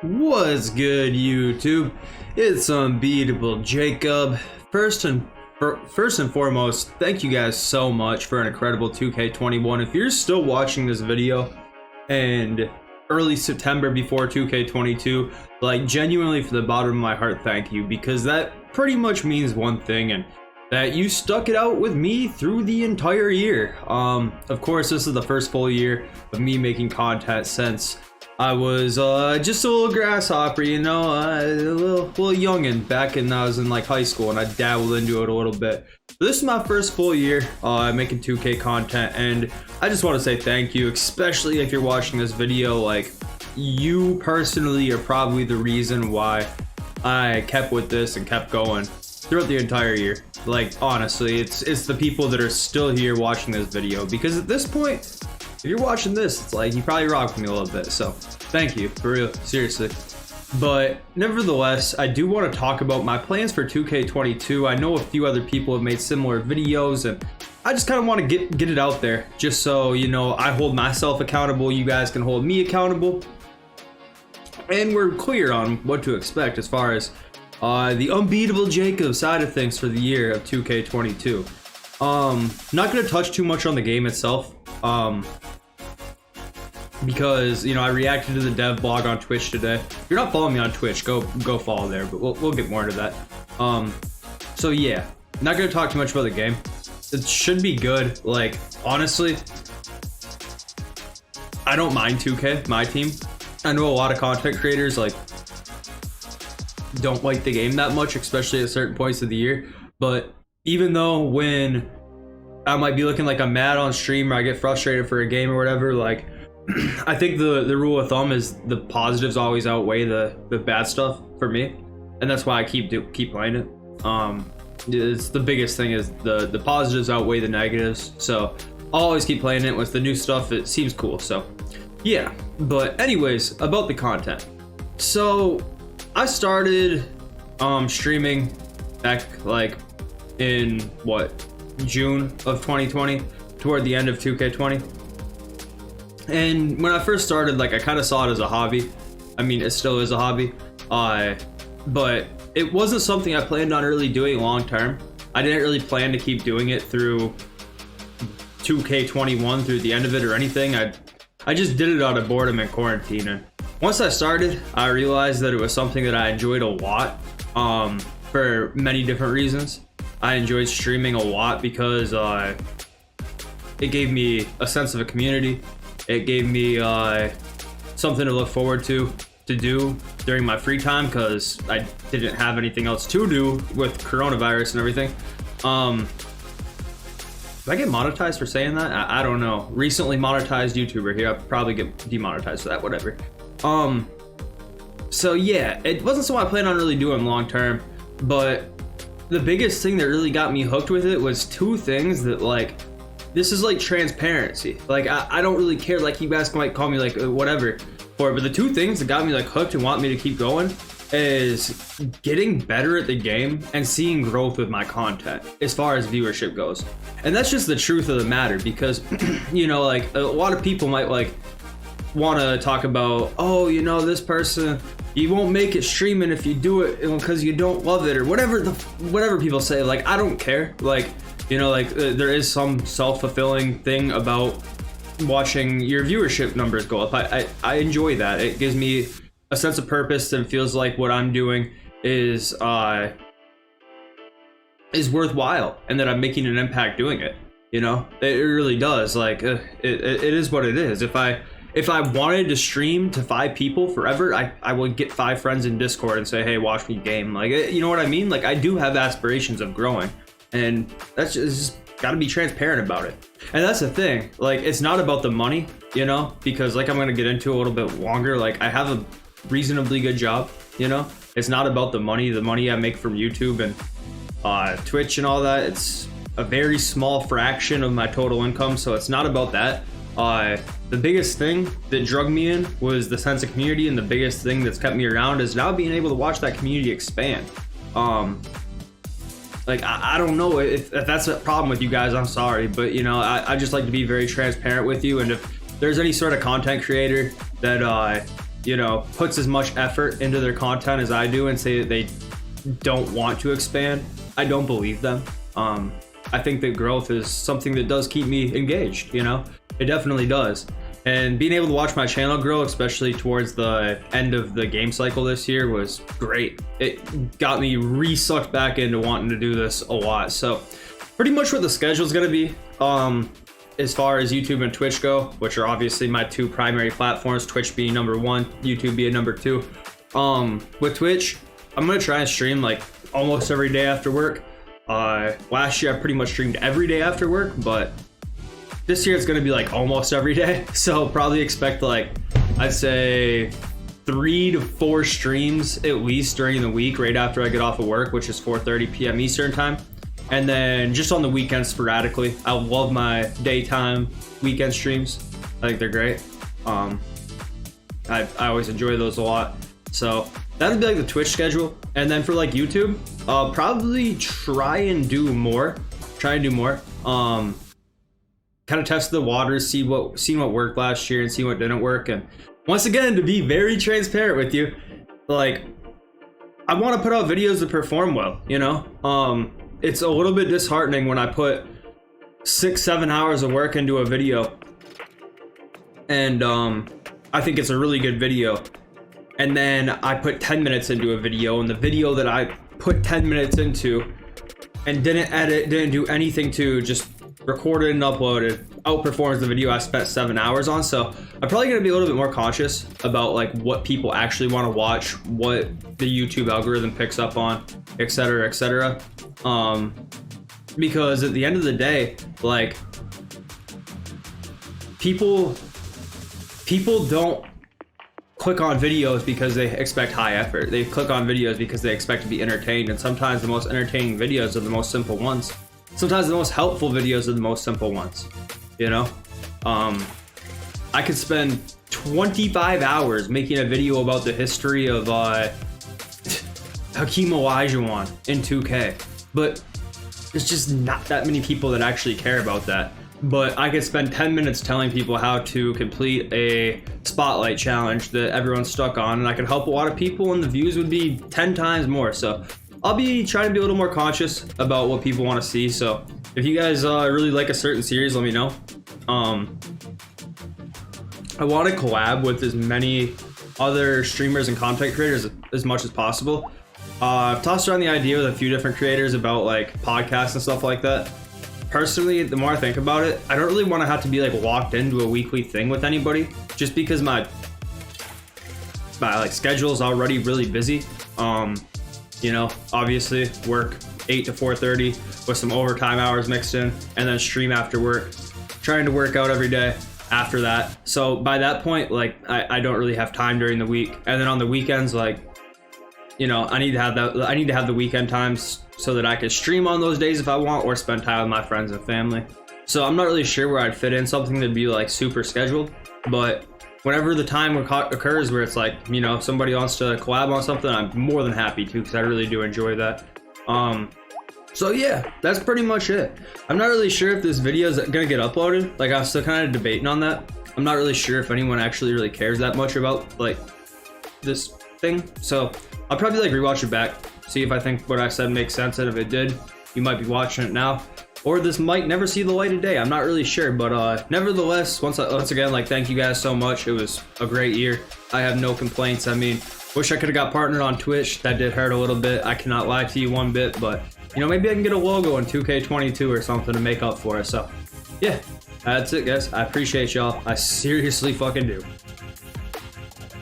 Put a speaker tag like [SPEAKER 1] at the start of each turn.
[SPEAKER 1] What's good, YouTube? It's Unbeatable Jacob. First and foremost, thank you guys so much for an incredible 2K21. If you're still watching this video and early September before 2K22, like, genuinely from the bottom of my heart, thank you, because that pretty much means one thing, and that you stuck it out with me through the entire year. Of course, this is the first full year of me making content since I was just a little grasshopper, you know, a little youngin' back when I was in like high school, and I dabbled into it a little bit. But this is my first full year making 2K content, and I just want to say thank you, especially if you're watching this video. Like, you personally are probably the reason why I kept with this and kept going throughout the entire year. Like, honestly, it's the people that are still here watching this video, because at this point, if you're watching this, it's like you probably rock with me a little bit, so thank you, for real, seriously. But nevertheless, I do want to talk about my plans for 2K22. I know a few other people have made similar videos, and I just kind of want to get it out there, just so, you know, I hold myself accountable, you guys can hold me accountable, and we're clear on what to expect as far as the Unbeatable Jacob side of things for the year of 2K22. Not going to touch too much on the game itself, because, you know, I reacted to the dev blog on Twitch today. If you're not following me on Twitch, go follow there, but we'll get more into that. So yeah, not gonna talk too much about the game. It should be good. Like, honestly, I don't mind 2K, my team. I know a lot of content creators like don't like the game that much, especially at certain points of the year. But even though when I might be looking like I'm mad on stream or I get frustrated for a game or whatever, like, I think the rule of thumb is the positives always outweigh the bad stuff for me, and that's why I keep playing it. It's the biggest thing is the positives outweigh the negatives, so I'll always keep playing it. With the new stuff, it seems cool, so yeah. But anyways, about the content. So I started streaming back like in June of 2020, toward the end of 2K20. And when I first started, like, I kind of saw it as a hobby. I mean, it still is a hobby, but it wasn't something I planned on really doing long term. I didn't really plan to keep doing it through 2K21 through the end of it or anything. I just did it out of boredom and quarantine. And once I started, I realized that it was something that I enjoyed a lot, for many different reasons. I enjoyed streaming a lot because it gave me a sense of a community. It gave me something to look forward to do during my free time, because I didn't have anything else to do with coronavirus and everything. Did I get monetized for saying that? I don't know. Recently monetized YouTuber here. I'll probably get demonetized for that, whatever. So yeah, it wasn't something I planned on really doing long term, but the biggest thing that really got me hooked with it was two things that, like, this is like transparency. Like, I don't really care, like, you guys might call me like whatever for it, but the two things that got me like hooked and want me to keep going is getting better at the game and seeing growth with my content as far as viewership goes. And that's just the truth of the matter, because you know, like, a lot of people might like want to talk about, oh, you know, this person, you won't make it streaming if you do it because you don't love it, or whatever people say. Like, I don't care. Like, you know, like, there is some self-fulfilling thing about watching your viewership numbers go up. I enjoy that. It gives me a sense of purpose, and feels like what I'm doing is worthwhile, and that I'm making an impact doing it. You know, it really does. Like, it is what it is. If I wanted to stream to 5 people forever, I would get 5 friends in Discord and say, hey, watch me game. Like, you know what I mean? Like, I do have aspirations of growing, and that's just gotta be transparent about it. And that's the thing. Like, it's not about the money, you know, because, like, I'm gonna get into a little bit longer. Like, I have a reasonably good job, you know. It's not about the money I make from YouTube and Twitch and all that. It's a very small fraction of my total income, so it's not about that. The biggest thing that drug me in was the sense of community, and the biggest thing that's kept me around is now being able to watch that community expand. Like, I don't know if that's a problem with you guys, I'm sorry, but, you know, I just like to be very transparent with you. And if there's any sort of content creator that you know, puts as much effort into their content as I do and say that they don't want to expand, I don't believe them. I think that growth is something that does keep me engaged, you know? It definitely does. And being able to watch my channel grow, especially towards the end of the game cycle this year, was great. It got me re-sucked back into wanting to do this a lot. So pretty much what the schedule is going to be, as far as YouTube and Twitch go, which are obviously my two primary platforms, Twitch being number one, YouTube being number two. With Twitch, I'm going to try and stream like almost every day after work. Last year I pretty much streamed every day after work, but this year it's going to be like almost every day. So probably expect like, I'd say 3 to 4 streams at least during the week right after I get off of work, which is 4:30 p.m. Eastern time. And then just on the weekends sporadically. I love my daytime weekend streams. I think they're great. I always enjoy those a lot. So that'd be like the Twitch schedule. And then for like YouTube, I'll probably try and do more. Kind of test the waters, see what worked last year and see what didn't work. And once again, to be very transparent with you, like, I want to put out videos that perform well, you know? It's a little bit disheartening when I put 6-7 hours of work into a video and I think it's a really good video, and then I put 10 minutes into a video, and the video that I put 10 minutes into and didn't edit, didn't do anything to, just recorded and uploaded, outperforms the video I spent 7 hours on. So I'm probably gonna be a little bit more conscious about like what people actually want to watch, what the YouTube algorithm picks up on, etc., etc. Because at the end of the day, like, people don't click on videos because they expect high effort. They click on videos because they expect to be entertained, and sometimes the most entertaining videos are the most simple ones. Sometimes the most helpful videos are the most simple ones, you know? I could spend 25 hours making a video about the history of Hakeem Olajuwon in 2K, but there's just not that many people that actually care about that. But I could spend 10 minutes telling people how to complete a spotlight challenge that everyone's stuck on, and I could help a lot of people, and the views would be 10 times more. So I'll be trying to be a little more conscious about what people want to see. So if you guys really like a certain series, let me know. I want to collab with as many other streamers and content creators as much as possible. I've tossed around the idea with a few different creators about like podcasts and stuff like that. Personally, the more I think about it, I don't really want to have to be like locked into a weekly thing with anybody, just because my like schedule is already really busy. You know, obviously work 8 to 4:30 with some overtime hours mixed in, and then stream after work, trying to work out every day after that. So by that point, like, I don't really have time during the week. And then on the weekends, like, you know, I need to have the weekend times so that I can stream on those days if I want, or spend time with my friends and family. So I'm not really sure where I'd fit in something that'd be like super scheduled, but whenever the time occurs where it's like, you know, somebody wants to collab on something, I'm more than happy to, because I really do enjoy that. So yeah, that's pretty much it. I'm not really sure if this video is gonna get uploaded. Like, I'm still kind of debating on that. I'm not really sure if anyone actually really cares that much about like this thing. So I'll probably like rewatch it back, see if I think what I said makes sense, and if it did, you might be watching it now, or this might never see the light of day. I'm not really sure, but nevertheless, once again, like, thank you guys so much. It was a great year. I have no complaints. I mean, wish I could have got partnered on Twitch. That did hurt a little bit. I cannot lie to you one bit, but you know, maybe I can get a logo in 2K22 or something to make up for it. So yeah, that's it, guys. I appreciate y'all. I seriously fucking do.